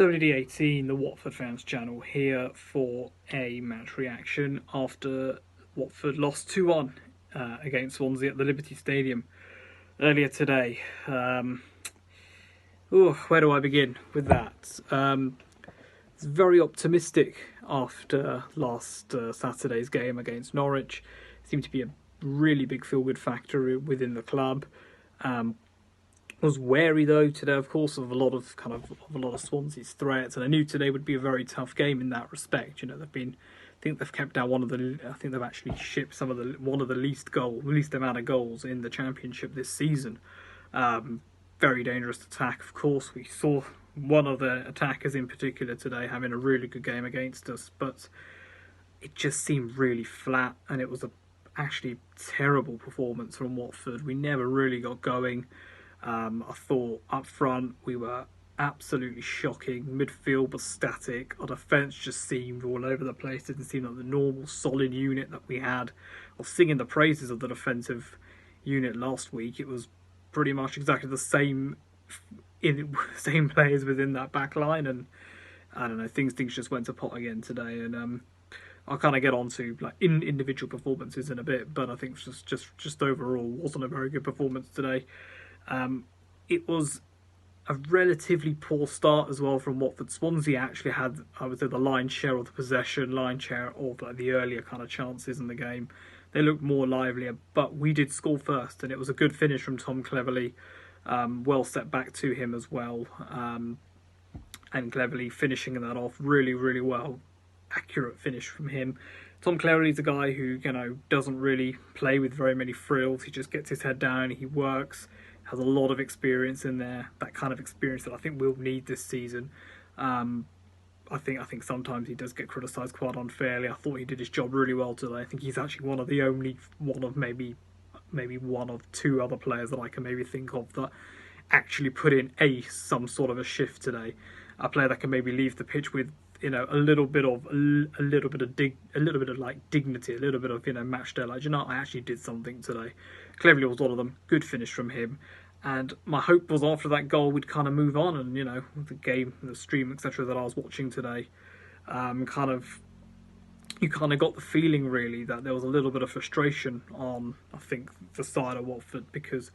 WD18, the Watford fans channel, here for a match reaction after Watford lost 2-1 against Swansea at the Liberty Stadium earlier today. Where do I begin with that? It's very optimistic after last Saturday's game against Norwich. It seemed to be a really big feel-good factor within the club. Was wary though today, of course, of a lot of Swansea's threats, and I knew today would be a very tough game in that respect. You know, I think they've kept down I think they've actually shipped one of the least amount of goals in the Championship this season. Very dangerous attack, of course. We saw one of the attackers in particular today having a really good game against us, but it just seemed really flat, and it was actually terrible performance from Watford. We never really got going. I thought up front we were absolutely shocking. Midfield was static. Our defence just seemed all over the place. Didn't seem like the normal solid unit that we had. I was singing the praises of the defensive unit last week. It was pretty much exactly the same players within that back line, and I don't know, things just went to pot again today. And I'll kind of get on to individual performances in a bit, but I think just overall wasn't a very good performance today. It was a relatively poor start as well from Watford. Swansea actually had, I would say, the lion's share of the possession, lion's share of the earlier kind of chances in the game. They looked more livelier, but we did score first, and it was a good finish from Tom Cleverley. Well set back to him as well, and Cleverley finishing that off really, really well. Accurate finish from him. Tom Cleverley's a guy who, doesn't really play with very many frills. He just gets his head down, he works, has a lot of experience in there, that kind of experience that I think we'll need this season. I think sometimes he does get criticised quite unfairly. I thought he did his job really well today. I think he's actually one of maybe one of two other players that I can maybe think of that actually put in some sort of a shift today. A player that can maybe leave the pitch with a little bit of dignity, a little bit of match day. I actually did something today. Cleverley was one of them. Good finish from him. And my hope was after that goal we'd kind of move on, and the game, the stream, etc. that I was watching today, you kind of got the feeling really that there was a little bit of frustration on, I think, the side of Watford, because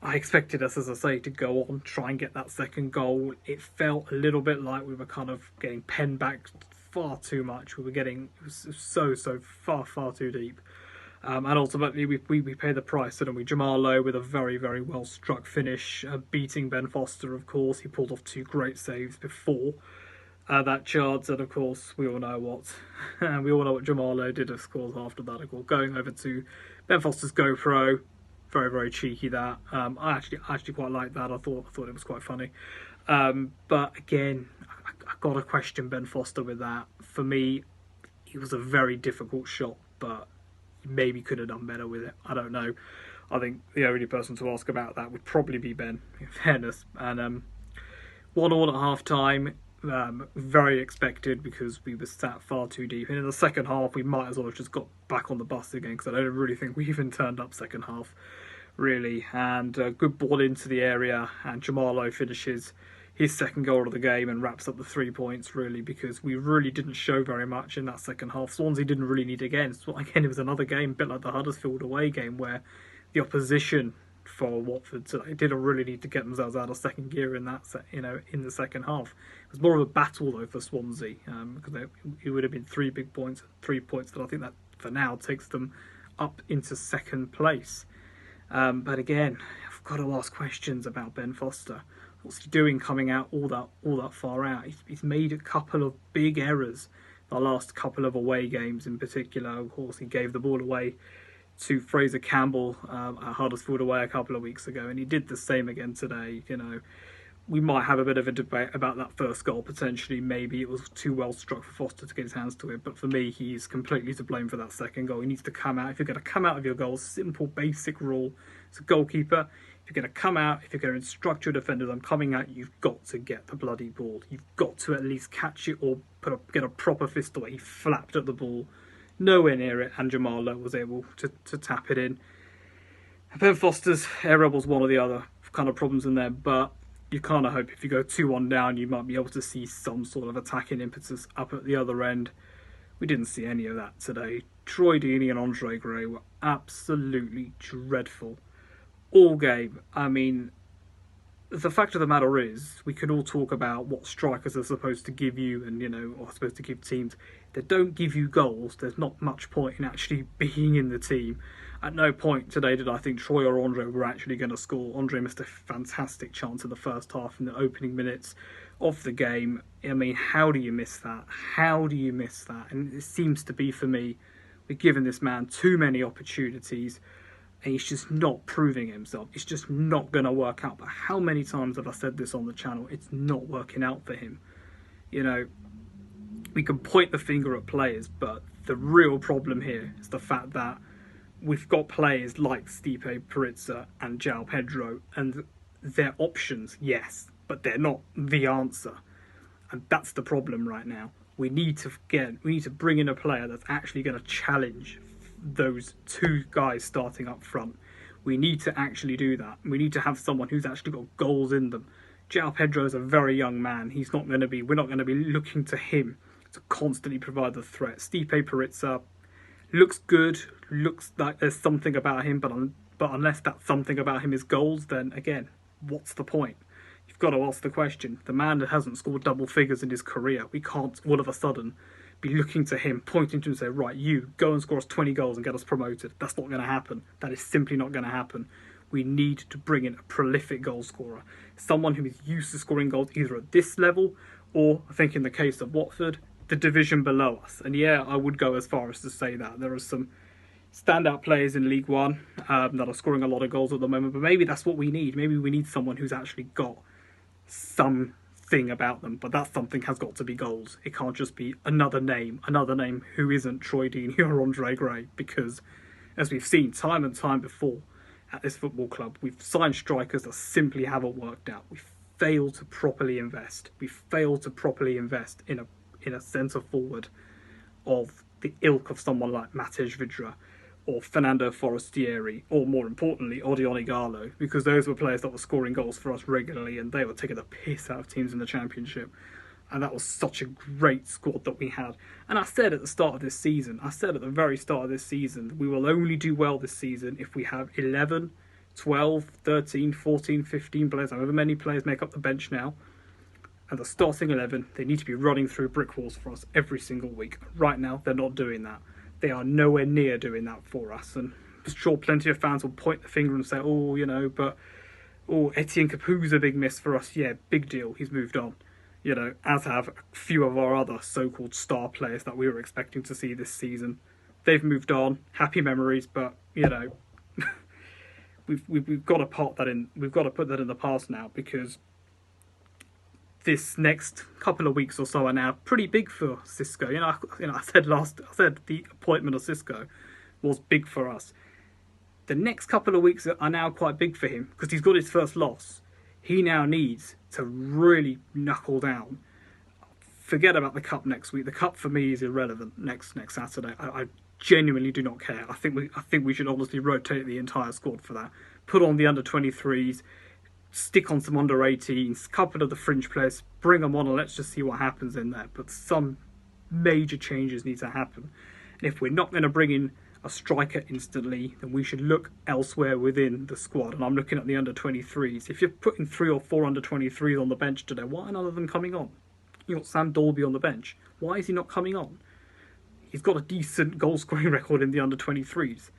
I expected us, as I say, to go on, try and get that second goal. It felt a little bit like we were kind of getting penned back far too much. It was so far too deep. And ultimately, we paid the price, didn't we? Jamal Lowe with a very, very well struck finish, beating Ben Foster, of course. He pulled off two great saves before that charge, and of course, we all know what Jamal Lowe did, of course, after that. Of course, going over to Ben Foster's GoPro. Very, very cheeky that. I actually quite liked that. I thought it was quite funny. But again, I got to question Ben Foster with that. For me, it was a very difficult shot, but he maybe could have done better with it. I don't know. I think the only person to ask about that would probably be Ben, in fairness. And 1-1 at half time. Very expected, because we were sat far too deep, and in the second half we might as well have just got back on the bus again, because I don't really think we even turned up second half really. And good ball into the area, and Jamal Lowe finishes his second goal of the game and wraps up the 3 points really, because we really didn't show very much in that second half. Swansea didn't really need again. So again, it was another game, a bit like the Huddersfield away game, where the opposition for Watford, so they didn't really need to get themselves out of second gear in that in the second half. It was more of a battle though for Swansea, because it would have been 3 points that I think that for now takes them up into second place. But again, I've got to ask questions about Ben Foster. What's he doing coming out all that far out? He's made a couple of big errors the last couple of away games in particular. Of course, he gave the ball away to Fraser Campbell at Huddersfield away a couple of weeks ago, and he did the same again today. We might have a bit of a debate about that first goal, potentially. Maybe it was too well struck for Foster to get his hands to it, but for me, he's completely to blame for that second goal. He needs to come out. If you're going to come out of your goal, simple, basic rule, as a goalkeeper, if you're going to come out, if you're going to instruct your defenders on coming out, you've got to get the bloody ball. You've got to at least catch it or get a proper fist away. He flapped at the ball, nowhere near it, and Jamal Lowe was able to tap it in. Ben Foster's error was one of the other kind of problems in there, but you kind of hope if you go 2-1 down, you might be able to see some sort of attacking impetus up at the other end. We didn't see any of that today. Troy Deeney and Andre Gray were absolutely dreadful all game. I mean, the fact of the matter is, we can all talk about what strikers are supposed to give you and, are supposed to give teams. If they don't give you goals, there's not much point in actually being in the team. At no point today did I think Troy or Andre were actually going to score. Andre missed a fantastic chance in the first half in the opening minutes of the game. I mean, how do you miss that? How do you miss that? And it seems to be, for me, we're giving this man too many opportunities and he's just not proving himself. It's just not going to work out. But how many times have I said this on the channel? It's not working out for him. We can point the finger at players, but the real problem here is the fact that we've got players like Stipe Perica and João Pedro, and they're options, yes, but they're not the answer. And that's the problem right now. We need to bring in a player that's actually going to challenge those two guys starting up front. We need to actually do that. We need to have someone who's actually got goals in them. João Pedro is a very young man. We're not going to be looking to him to constantly provide the threat. Stipe Perica looks good, looks like there's something about him, but unless that something about him is goals, then again, what's the point? You've got to ask the question. The man that hasn't scored double figures in his career, we can't all of a sudden be looking to him, pointing to him and say, right, you go and score us 20 goals and get us promoted. That's not going to happen. That is simply not going to happen. We need to bring in a prolific goal scorer, someone who is used to scoring goals either at this level or, I think in the case of Watford, the division below us. And yeah, I would go as far as to say that there are some standout players in League One that are scoring a lot of goals at the moment, but maybe that's what we need. Maybe we need someone who's actually got something about them, but that something has got to be goals. It can't just be another name who isn't Troy Deeney or Andre Gray, because as we've seen time and time before at this football club, we've signed strikers that simply haven't worked out. We've failed to properly invest. We've failed to properly invest in a centre forward of the ilk of someone like Matej Vidra or Fernando Forestieri, or more importantly, Odion Ighalo, because those were players that were scoring goals for us regularly and they were taking the piss out of teams in the Championship. And that was such a great squad that we had. And I said at the very start of this season, we will only do well this season if we have 11, 12, 13, 14, 15 players, however many players make up the bench now. And the starting 11, they need to be running through brick walls for us every single week. Right now, they're not doing that. They are nowhere near doing that for us. And I'm sure plenty of fans will point the finger and say, Etienne Capoe's a big miss for us. Yeah, big deal. He's moved on. As have a few of our other so-called star players that we were expecting to see this season. They've moved on. Happy memories, but, we've got to put that in the past now, because this next couple of weeks or so are now pretty big for Xisco. I said the appointment of Xisco was big for us. The next couple of weeks are now quite big for him because he's got his first loss. He now needs to really knuckle down. Forget about the cup next week. The cup for me is irrelevant next Saturday. I genuinely do not care. I think we should honestly rotate the entire squad for that. Put on the under-23s. Stick on some under-18s, couple of the fringe players, bring them on and let's just see what happens in there. But some major changes need to happen. And if we're not going to bring in a striker instantly, then we should look elsewhere within the squad. And I'm looking at the under-23s. If you're putting 3 or 4 under-23s on the bench today, why are none of them coming on? You've got Sam Dolby on the bench. Why is he not coming on? He's got a decent goal-scoring record in the under-23s.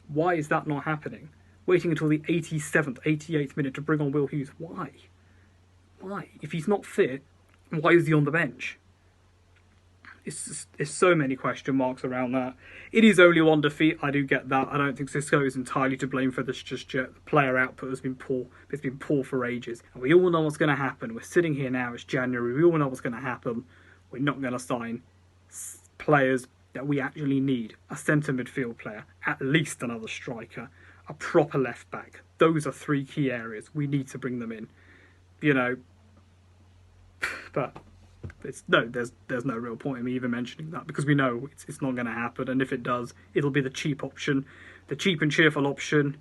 Why is that not happening? Waiting until the 87th, 88th minute to bring on Will Hughes. Why? If he's not fit, why is he on the bench? It's so many question marks around that. It is only one defeat, I do get that. I don't think Xisco is entirely to blame for this just yet. The player output has been poor. It's been poor for ages. And we all know what's going to happen. We're sitting here now, it's January. We all know what's going to happen. We're not going to sign players that we actually need. A centre midfield player, at least another striker, a proper left back. Those are 3 key areas. We need to bring them in. But there's no real point in me even mentioning that, because we know it's not going to happen. And if it does, it'll be the cheap option, the cheap and cheerful option.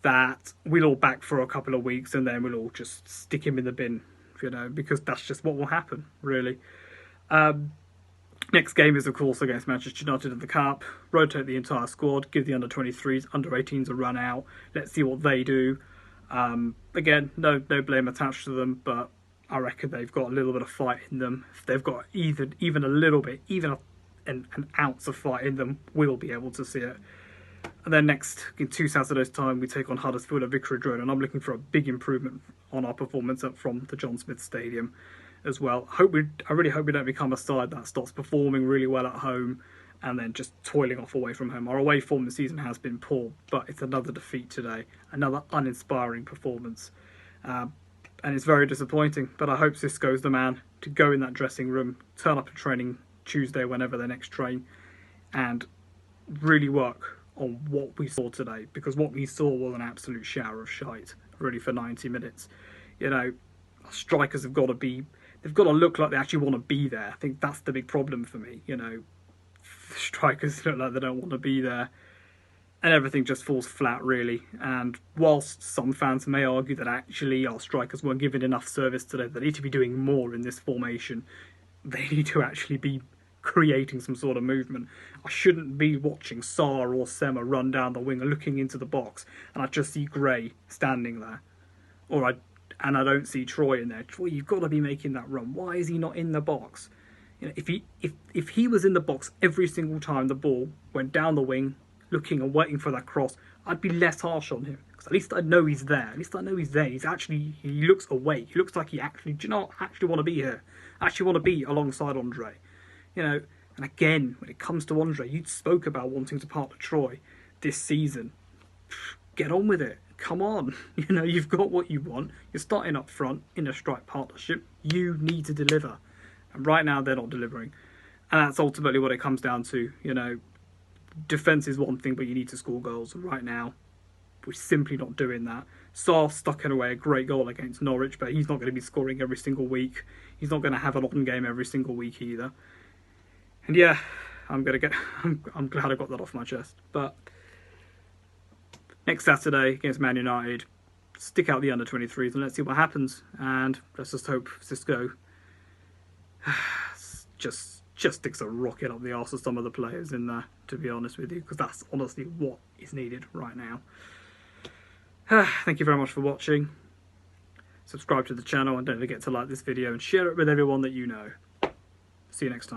that we'll all back for a couple of weeks and then we'll all just stick him in the bin, because that's just what will happen, really. Next game is, of course, against Manchester United in the Cup. Rotate the entire squad, give the under-23s, under-18s a run out. Let's see what they do. Again, no blame attached to them, but I reckon they've got a little bit of fight in them. If they've got even a little bit, even an ounce of fight in them, we'll be able to see it. And then next, in 2 Saturdays' time, we take on Huddersfield at Vicarage Road, and I'm looking for a big improvement on our performance up from the John Smith Stadium as well. I really hope we don't become a side that starts performing really well at home and then just toiling off away from home. Our away form this season has been poor, but it's another defeat today, another uninspiring performance. And it's very disappointing, but I hope Xisco's the man to go in that dressing room, turn up at training Tuesday, whenever they next train, and really work on what we saw today, because what we saw was an absolute shower of shite, really, for 90 minutes. Our strikers they've got to look like they actually want to be there. I think that's the big problem for me. The strikers look like they don't want to be there, and everything just falls flat, really. And whilst some fans may argue that actually our strikers weren't given enough service today, they need to be doing more in this formation. They need to actually be creating some sort of movement. I shouldn't be watching Sarr or Sema run down the wing and looking into the box, and I just see Gray standing there, and I don't see Troy in there. Troy, you've got to be making that run. Why is he not in the box? If he was in the box every single time the ball went down the wing, looking and waiting for that cross, I'd be less harsh on him, because at least I know he's there. At least I know he's there. He looks awake. He looks like he actually want to be here. I actually want to be alongside Andre. And again, when it comes to Andre, you spoke about wanting to partner Troy this season. Get on with it. Come on. You've got what you want. You're starting up front in a strike partnership. You need to deliver. And right now, they're not delivering. And that's ultimately what it comes down to. Defence is one thing, but you need to score goals. And right now, we're simply not doing that. Sarr stuck in away a great goal against Norwich, but he's not going to be scoring every single week. He's not going to have an on game every single week either. And yeah, I'm glad I got that off my chest. But next Saturday against Man United, stick out the under-23s and let's see what happens. And let's just hope Xisco just sticks a rocket up the arse of some of the players in there, to be honest with you, because that's honestly what is needed right now. Thank you very much for watching. Subscribe to the channel and don't forget to like this video and share it with everyone that you know. See you next time.